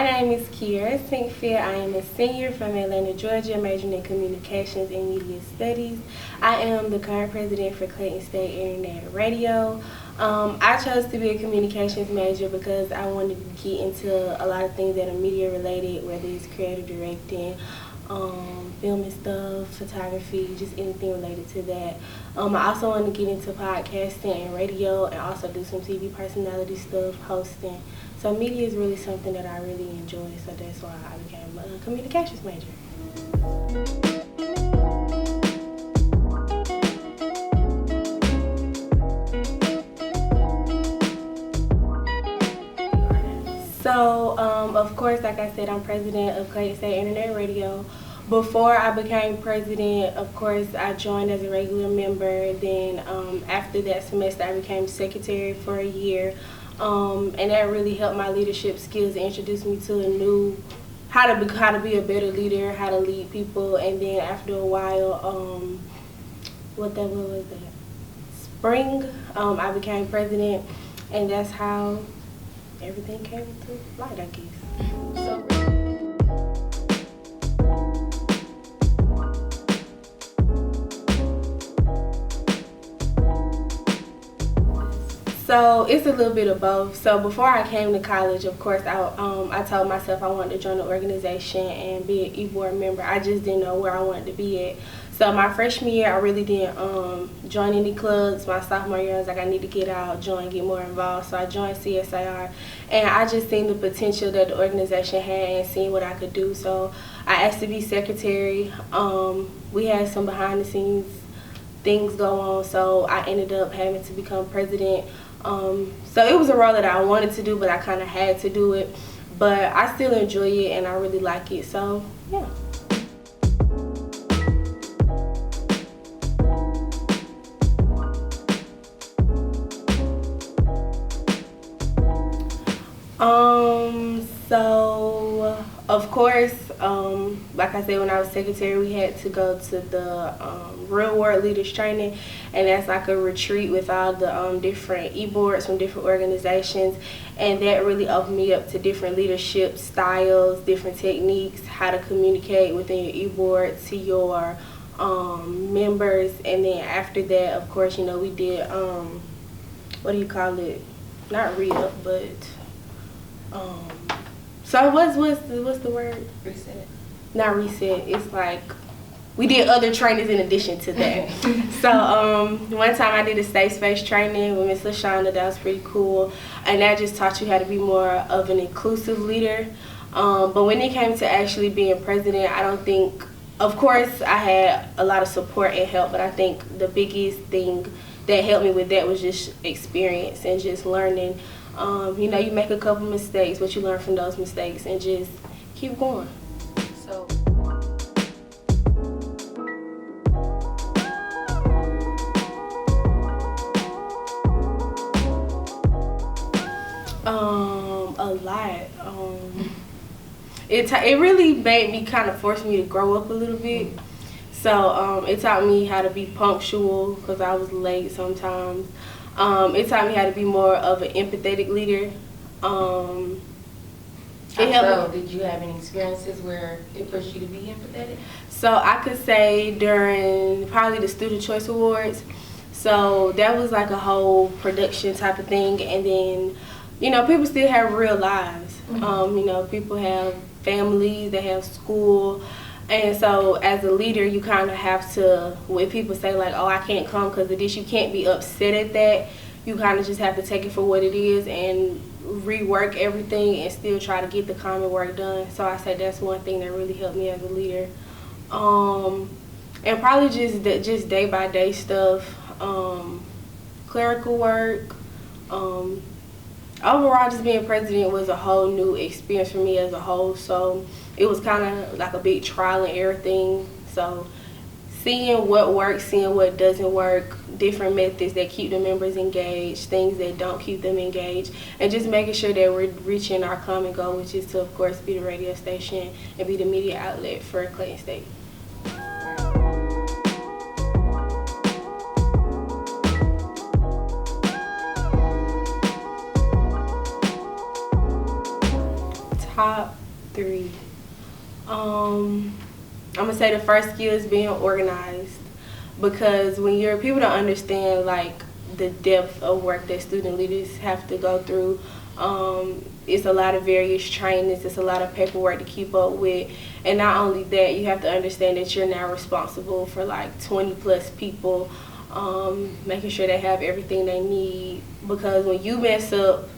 My name is Kierra Sinkfield. I am a senior from Atlanta, Georgia, majoring in communications and media studies. I am the current president for Clayton State Internet Radio. I chose to be a communications major because I wanted to get into a lot of things that are media related, whether it's creative directing, filming stuff, photography, just anything related to that. I also want to get into podcasting and radio and also do some TV personality stuff, hosting. So media is really something that I really enjoy, so that's why I became a communications major. So, of course, like I said, I'm president of Clayton State Internet Radio. Before I became president, of course, I joined as a regular member. Then after that semester, I became secretary for a year. And that really helped my leadership skills and introduced me to a new, how to be a better leader, how to lead people. And then after a while, what was that? Spring, I became president, and that's how everything came to light, I guess. So it's a little bit of both. So before I came to college, of course, I told myself I wanted to join the organization and be an e-board member. I just didn't know where I wanted to be at. So my freshman year, I really didn't join any clubs. My sophomore year, I was like, I need to get out, get more involved. So I joined CSIR, and I just seen the potential that the organization had and seen what I could do. So I asked to be secretary. We had some behind the scenes things go on, so I ended up having to become president. So it was a role that I wanted to do, but I kind of had to do it. But I still enjoy it, and I really like it. So yeah. So of course, like I said, when I was secretary, we had to go to the Real World Leaders Training, and that's like a retreat with all the different e-boards from different organizations, and that really opened me up to different leadership styles, different techniques, how to communicate within your e-board to your members. And then after that, of course, you know, we did what do you call it? Not re-up, but so what's the word? Reset. Not reset. It's like we did other trainings in addition to that. So one time I did a safe space training with Miss LaShonda. That was pretty cool, and that just taught you how to be more of an inclusive leader. But when it came to actually being president, I don't think. Of course, I had a lot of support and help, but I think the biggest thing that helped me with that was just experience and just learning. You know, you make a couple mistakes, but you learn from those mistakes and just keep going. So a lot. It really made me kind of forced me to grow up a little bit. So it taught me how to be punctual because I was late sometimes. It taught me how to be more of an empathetic leader. Did you have any experiences where it pushed you to be empathetic? So I could say during probably the Student Choice Awards. So that was like a whole production type of thing. And then, you know, people still have real lives. Mm-hmm. You know, people have families, they have school. And so as a leader, you kind of have to, when people say like, oh, I can't come because of this, you can't be upset at that. You kind of just have to take it for what it is and rework everything and still try to get the common work done. So I say that's one thing that really helped me as a leader. And probably just day-by-day stuff, clerical work. Overall, just being president was a whole new experience for me as a whole. So it was kind of like a big trial and error thing. So seeing what works, seeing what doesn't work, different methods that keep the members engaged, things that don't keep them engaged, and just making sure that we're reaching our common goal, which is to, of course, be the radio station and be the media outlet for Clayton State. top 3. I'm gonna say the first skill is being organized, because when people don't understand like the depth of work that student leaders have to go through. It's a lot of various trainings, it's a lot of paperwork to keep up with, and not only that, you have to understand that you're now responsible for like 20 plus people, making sure they have everything they need, because when you mess up,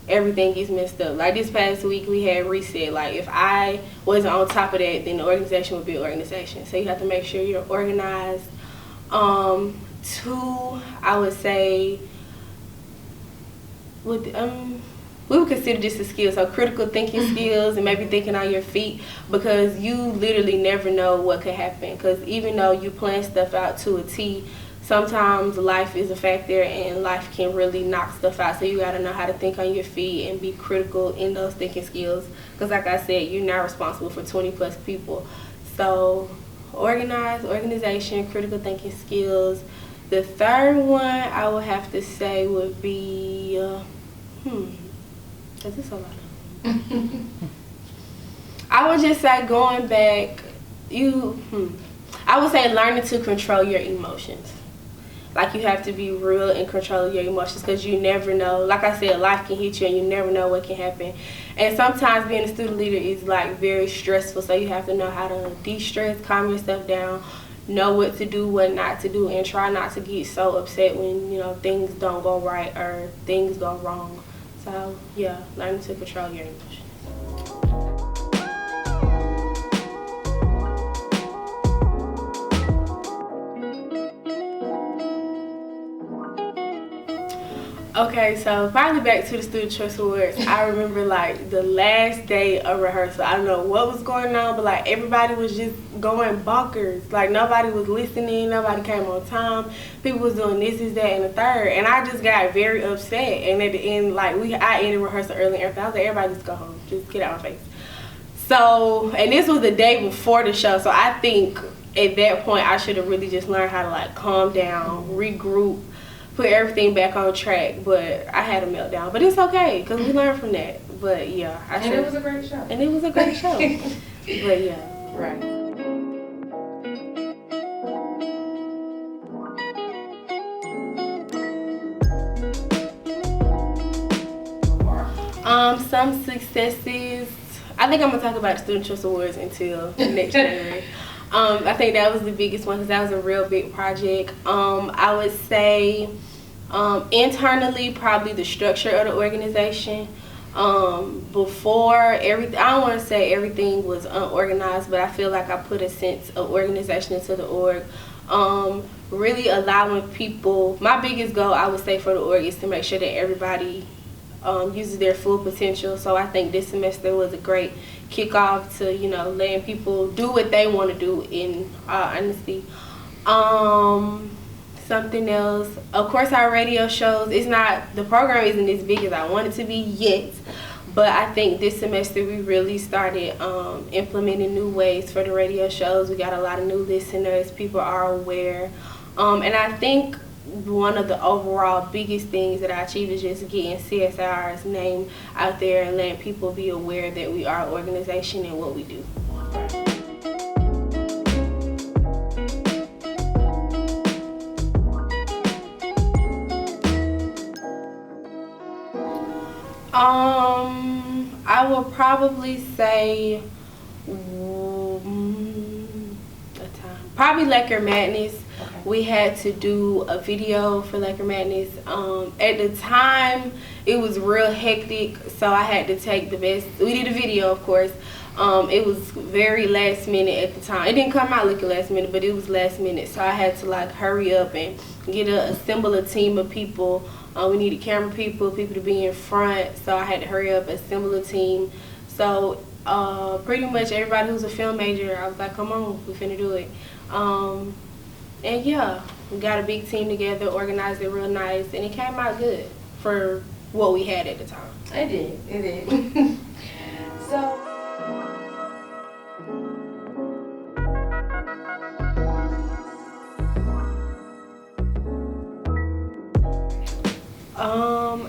everything gets messed up. Like this past week we had reset. Like if I wasn't on top of that, then the organization would be an organization. So you have to make sure you're organized. 2, I would say, we would consider this a skill, so critical thinking skills and maybe thinking on your feet, because you literally never know what could happen. Because even though you plan stuff out to a T, sometimes life is a factor and life can really knock stuff out. So you got to know how to think on your feet and be critical in those thinking skills, because like I said, you're not responsible for 20 plus people. So organization, critical thinking skills. The third one I would have to say would be is this a lot of I would just say going back, I would say learning to control your emotions. Like you have to be real in control of your emotions, because you never know. Like I said, life can hit you and you never know what can happen. And sometimes being a student leader is like very stressful, so you have to know how to de-stress, calm yourself down, know what to do, what not to do, and try not to get so upset when things don't go right or things go wrong. So yeah, learning to control your emotions. Okay, so finally back to the Student Choice Awards. I remember like the last day of rehearsal. I don't know what was going on, but like everybody was just going bonkers. Like nobody was listening, nobody came on time. People was doing this, that, and the third. And I just got very upset. And at the end, like I ended rehearsal early and everything. I was like, everybody just go home. Just get out my face. So, and this was the day before the show. So I think at that point I should have really just learned how to like calm down, regroup, put everything back on track. But I had a meltdown. But it's okay, because we learned from that. But yeah, And it was a great show. And it was a great show. But yeah. Right. Some successes. I think I'm gonna talk about the Student Choice Awards until next January. I think that was the biggest one, because that was a real big project. I would say internally, probably the structure of the organization. Before everything, I don't want to say everything was unorganized, but I feel like I put a sense of organization into the org. Really allowing people, my biggest goal I would say for the org is to make sure that everybody uses their full potential. So I think this semester was a great kickoff to letting people do what they want to do in honesty. Something else, of course, our radio shows. The program isn't as big as I want it to be yet, but I think this semester we really started implementing new ways for the radio shows. We got a lot of new listeners. People are aware, and I think one of the overall biggest things that I achieved is just getting CSIR's name out there and letting people be aware that we are an organization and what we do. I will probably say probably Laker Madness. Okay. We had to do a video for Laker Madness. At the time, it was real hectic, so I had to take the best. We did a video, of course. It was very last minute at the time. It didn't come out looking last minute, but it was last minute, so I had to like hurry up and assemble a team of people. We needed camera people to be in front, so I had to hurry up, assemble a team. So pretty much everybody who's a film major, I was like, come on, we finna do it. And yeah, we got a big team together, organized it real nice, and it came out good for what we had at the time. It did. So.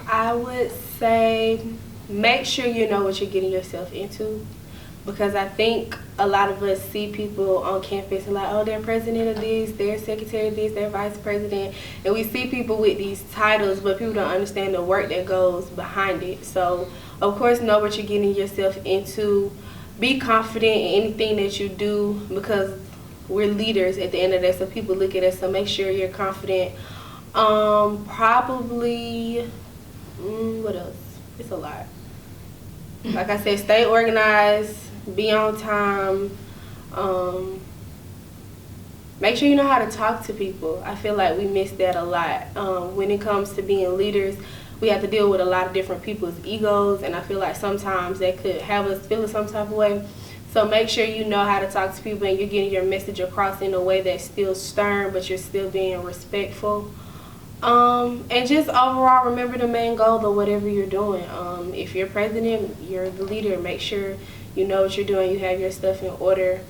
I would say make sure you know what you're getting yourself into, because I think a lot of us see people on campus and like, oh, they're president of this, they're secretary of this, they're vice president, and we see people with these titles, but people don't understand the work that goes behind it. So of course, know what you're getting yourself into. Be confident in anything that you do, because we're leaders at the end of that, so people look at us. So make sure you're confident. Probably, what else? It's a lot. Like I said, stay organized, be on time. Make sure you know how to talk to people. I feel like we miss that a lot. When it comes to being leaders, we have to deal with a lot of different people's egos, and I feel like sometimes that could have us feeling some type of way. So make sure you know how to talk to people and you're getting your message across in a way that's still stern, but you're still being respectful. And just overall, remember the main goal of whatever you're doing. If you're president, you're the leader. Make sure you know what you're doing, you have your stuff in order.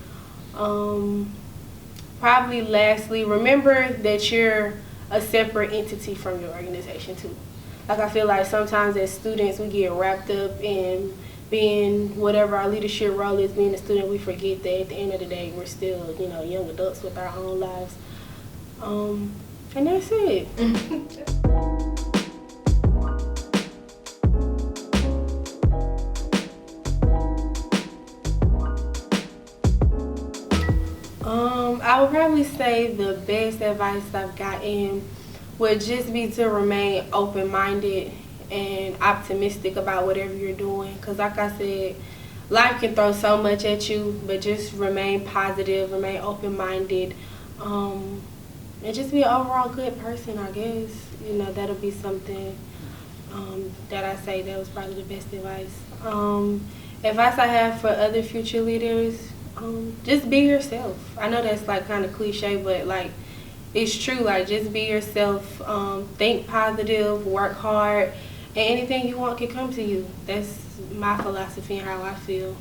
Probably lastly, remember that you're a separate entity from your organization too. Like, I feel like sometimes as students we get wrapped up in being whatever our leadership role is, being a student. We forget that at the end of the day we're still, young adults with our own lives. And that's it. I would probably say the best advice I've gotten would just be to remain open-minded and optimistic about whatever you're doing. Because like I said, life can throw so much at you, but just remain positive, remain open-minded, and just be an overall good person, I guess. That'll be something that I say that was probably the best advice. Advice I have for other future leaders, just be yourself. I know that's like kind of cliche, but like it's true. Like, just be yourself. Think positive, work hard, and anything you want can come to you. That's my philosophy and how I feel.